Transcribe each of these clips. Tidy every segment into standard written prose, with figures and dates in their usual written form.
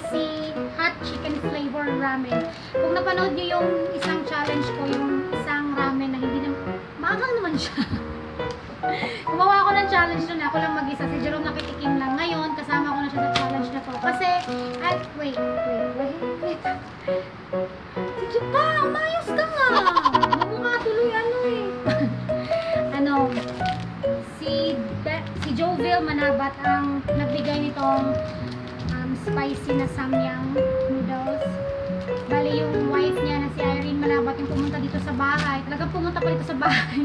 spicy hot chicken flavor ramen. Kung napanood nyo yung isang challenge ko, yung isang ramen na hindi na maagang naman siya. Gumawa ako ng challenge doon, ako lang mag-isa, si Jerome nakitikim lang. Ngayon, kasama ko na siya sa challenge na to. Kasi, wait. Si Jepang, mayos ka nga! Mukha tuloy si Joville Manabat ang nagbigay nitong spicy na samyang noodles. Bali yung wife niya na si Irene Manabat yung pumunta dito sa bahay. Talagang pumunta pa dito sa bahay.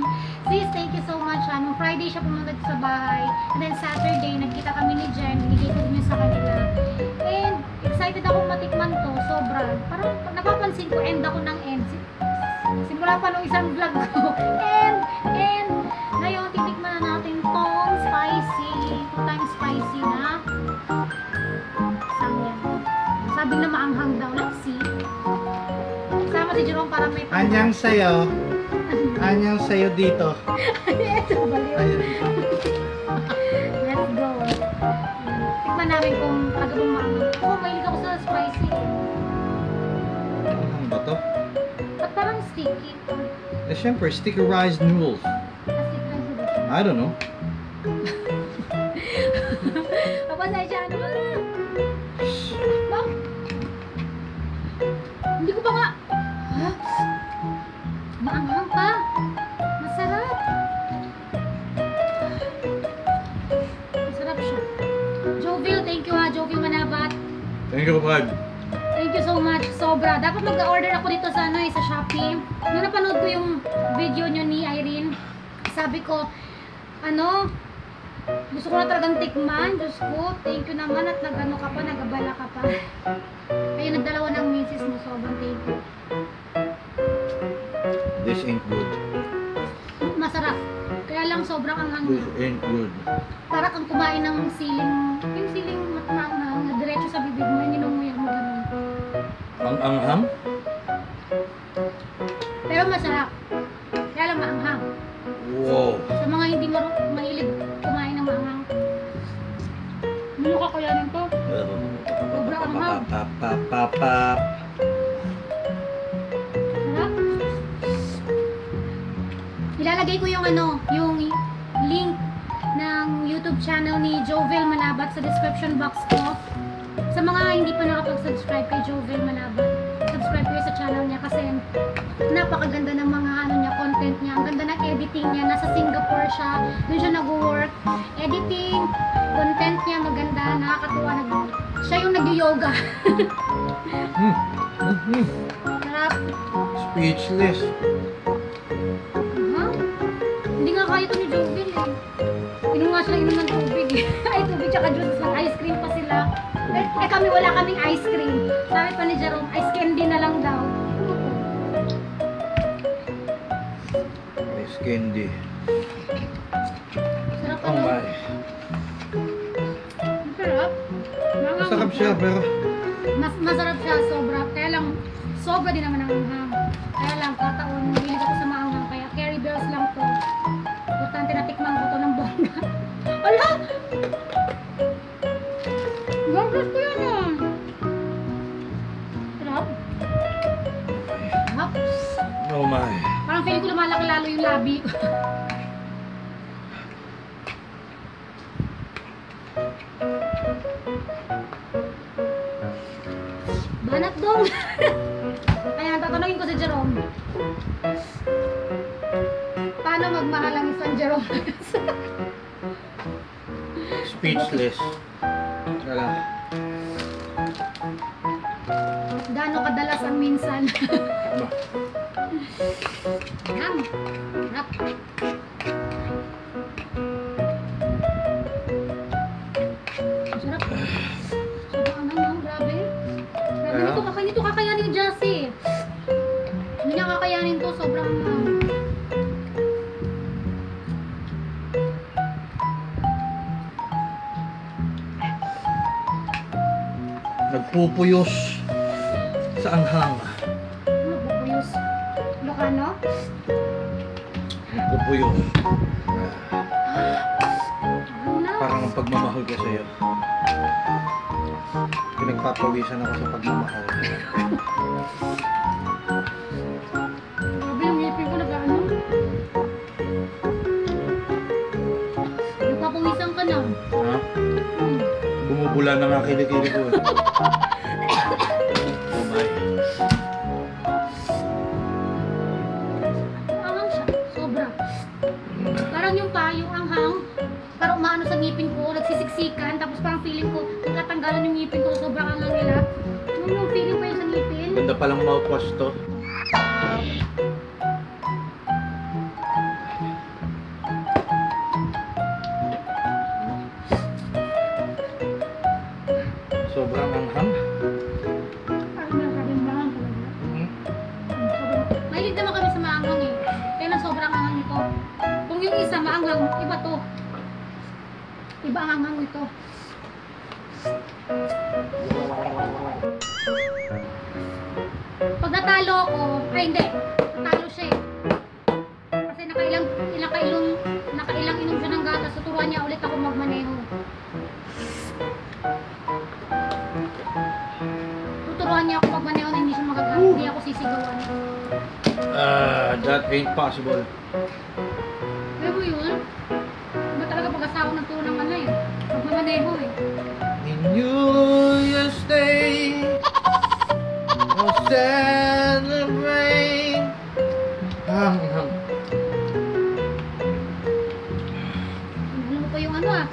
Sis, thank you so much. Nung Friday siya pumunta dito sa bahay. And then Saturday, nagkita kami ni Jen. Binigay ko din sa kanila. And excited akong matikman to. Sobra. Parang napapansin ko, end ako ng end. Simula pa nung isang vlog ko. And ngayon, titikman na natin tong spicy. 2 times spicy na samyang. Sabi na maanghang daw. Let's see. Sama si Jerome para may Anyang sayo. Anyang sayo dito. Ito, baliw. Let's go. Tikman namin kung talaga bang maanghang. Ako, mahilig ako sa spicy. Ano ba to? At parang sticky. Eh, syempre, stickerized noodles. I don't know. Papasensya ano? Bang? Hindi ko pa nga. Ha? Maanghang pa. Masarap. Masarap siya. Joville, thank you ha. Joville Manabat. Thank you, Brad. Thank you so much. Sobra. Dapat mag-order ako dito sa sa Shopee. Nung napanood ko yung video nyo ni Irene, sabi ko, gusto ko na talagang tikman. Diyos ko, thank you naman at nag-ano ka pa, nag-abala ka pa. Kaya nagdalawa ng misis mo, sobrang thank you. This ain't good. Masarap. Kaya lang sobrang anghang This na. ain't good. Para kang kumain ng siling, yung siling matanghang na diretso sa bibig mo, ninunguya mo ganun. Ang anghang? Pero masarap. Kaya lang maanghang. Wow. Sa mga hindi mahilig kumain ng maanghang. Ano kakayanin to? Sobrang anghang. Pap. Sarap. Ilalagay ko yung yung link ng YouTube channel ni Joville Manabat sa description box ko. Sa mga hindi pa nakapag-subscribe kay Joville Manabat, subscribe kayo sa channel niya kasi napakaganda ng mga content niya. Ang ganda ng editing niya. Nasa Singapore siya. Doon siya nag-work. Editing, content niya maganda, nakakatuwa. Siya yung nag-yoga. Sarap. Speechless. Hindi nga kaya ito ni Joville eh. Inom nga siya ng inom ng tubig eh. Ay, tubig tsaka juice. Nag-ice cream pa sila. Kami wala kaming ice cream. Sabi pa ni Jerome, ice candy na lang daw. Ice candy. Sarap Oh my. Masarap. Masarap siya pero Masarap siya, sobra. Kaya lang, sobra din naman ang anghang. Kaya lang, kataon, mahilig ako sa maanghang. Kaya Carry Bells lang to. Importante na tikman ko to ng bongga. Ala! Ganggas ko yan ah. Sarap. Sarap. oh my. Parang feeling ko lumalaki lalo yung labi ko. Banat dong. Kaya tatanungin ko si Jerome. Paano magmahal ang isang Jerome? Speechless. Wala. Gaano kadalas ang minsan? Yum. Sarap. Sarap. Sobrang anghang, grabe. Grabe, hindi to kakayanin ni Jassy. Hindi niya kakayanin to, sobrang anghang. Nagpupuyos sa anghang. Magpupuyos. Lokano? Nagpupuyos. Ano na? Parang ang pagmamahal ko sa'yo. Pinagpapawisan ako sa pagmamahal. Grabe yung ngipin ko nag-ano. Nagpapawisan ka na. Ha? Bumubula na nga kilikili ko eh. Oh my. Anghang siya. Sobra. Parang yung anghang. Parang umaano sa ngipin ko. Nagsisiksikan. Tapos parang feeling ko, nagtatanggalan yung ngipin ko. Sobrang anghang nila. Yung feeling ko yung sa ngipin. Ganda palang mouthwash to. Sobrang anghang. Parang nakakabing mahang talaga. Mahilig naman kami sa maanghang eh. Kaya lang sobrang anghang nito. Kung yung isa maanghang, iba to. Iba ang anghang nito. Pag natalo ako, ay hindi. Natalo siya eh. Kasi nakailang inom siya ng gatas. Tuturuan niya ulit ako magmaneho. Tuturuan niya ako magmaneho na hindi siya magagamit. Hindi ako sisigawan. That ain't possible. Alam mo yun? Iba talaga pag-asawa ng tulong ano eh. Magmamaneho eh. In you stay. I'll celebrate. Anghang. Alam mo pa yung ano ah.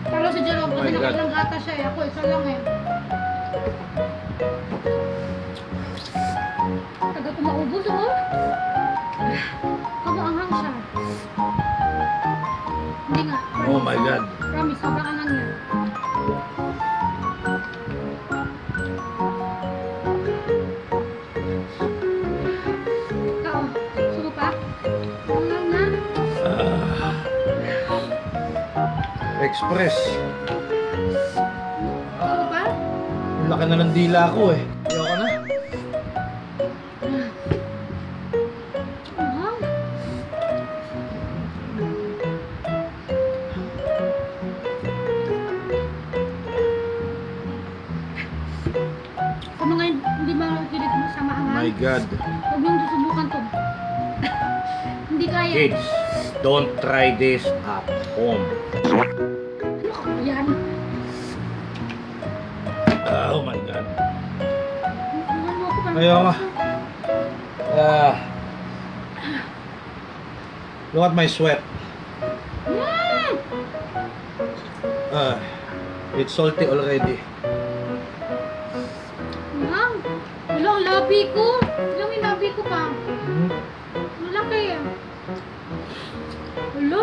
Talo si Jerome kasi Oh my God. nakailang gata siya eh. Ako isa lang eh. Tagal ko maubos oh. Kamaanghang siya. Hindi nga. Oh my God. Promise, sobrang anghang niya. Ikaw, suko pa? Anghang na. Express. Suko pa? Ang laki na ng dila ko eh. Ayoko na. Anghang. Sa mga hindi makikinig mo sa maanghang, My God. huwag niyong susubukan to. Hindi kaya. Kids, don't try this at home. Ano ka ba yan? Oh my God. Ano mo ako parang- Ayoko. Look at my sweat. Mm! It's salty already. Anghang. Wala ang labi ko. Wala may labi ko pa. Hmm. Wala kaya. Wala.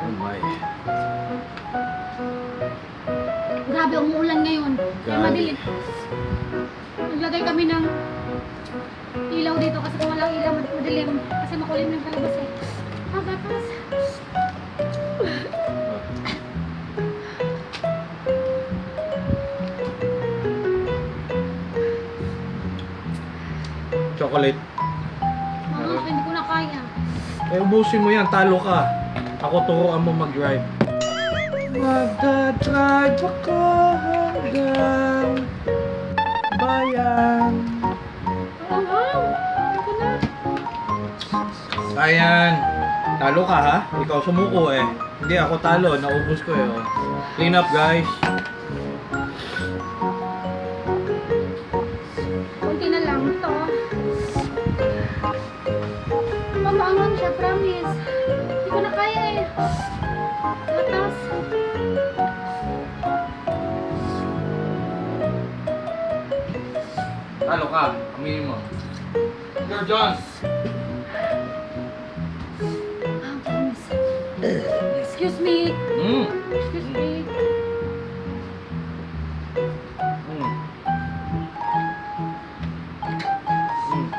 Oh my. Grabe, umuulan ngayon. Kaya Grabe. madilim. Naglagay kami ng ilaw dito kasi kung walang ilaw, madilim. Kasi makulim ng palabas eh. Ah, gatas. Chocolate. Hindi ko na kaya. Eh, ubusin mo yan. Talo ka. Ako turuan mo mag-drive. Magdadrive ako hanggang bayan. Anghang. Ako na. Ayan. Talo ka ha? Ikaw sumuko eh. Hindi ako talo. Naubos ko eh. Oh. Clean up guys. Kunti na lang ito. Mamaangan siya, promise. Hindi ko na kaya eh. Gatas. Talo ka. Aminin mo. Sir John. Ah, promise. Excuse me. Excuse me.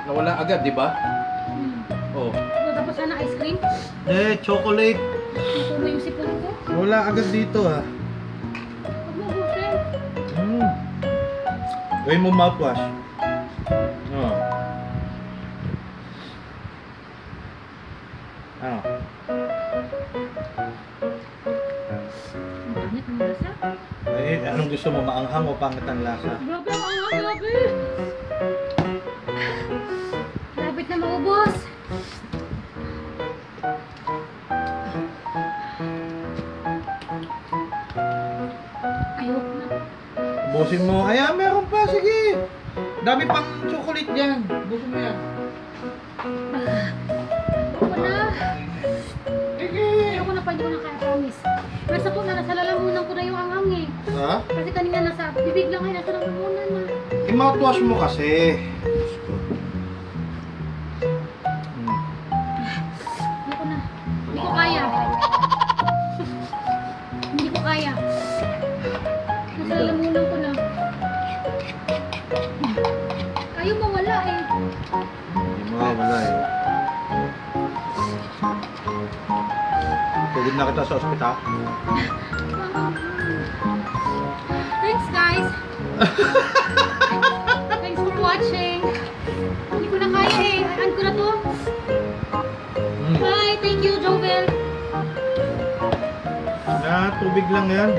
Nawala agad, di ba? Oh. Tapos sana ice cream. Chocolate. Nakuha mo yung sipon ko. Wala agad dito ah. Huwag mo ubusin. Gawin mo mouthwash. Oh. Ano? Ang pangit ng lasa. Eh, anong gusto mo? Maanghang o pangit ang lasa? Grabe, ang anghang, grabe. Lapit na maubos. Ayoko na. Ubusin mo. Ay, meron pa. Sige. Dami pang chocolate dyan. Ubusin mo yan. Ayoko na. Sige. Ayoko na pa, hindi ko na kaya, promise. Nasa po na, nasa lalamunan ko na yung anghang eh. Ha? Kasi kanina nasa bibig lang ay nasa lalamunan na. I-mouthwash mo kasi. Diyos ko. Ayoko na. Hindi ko kaya. Hindi ko kaya. Nasa lalamunan ko na. Ayaw mawala eh. Hindi mo wala eh. Tulid na kita sa ospital. Thanks guys. Thanks for watching. Hindi ko na kaya eh. Ano ko na to? Bye. Thank you, Jovel. Tubig lang yan.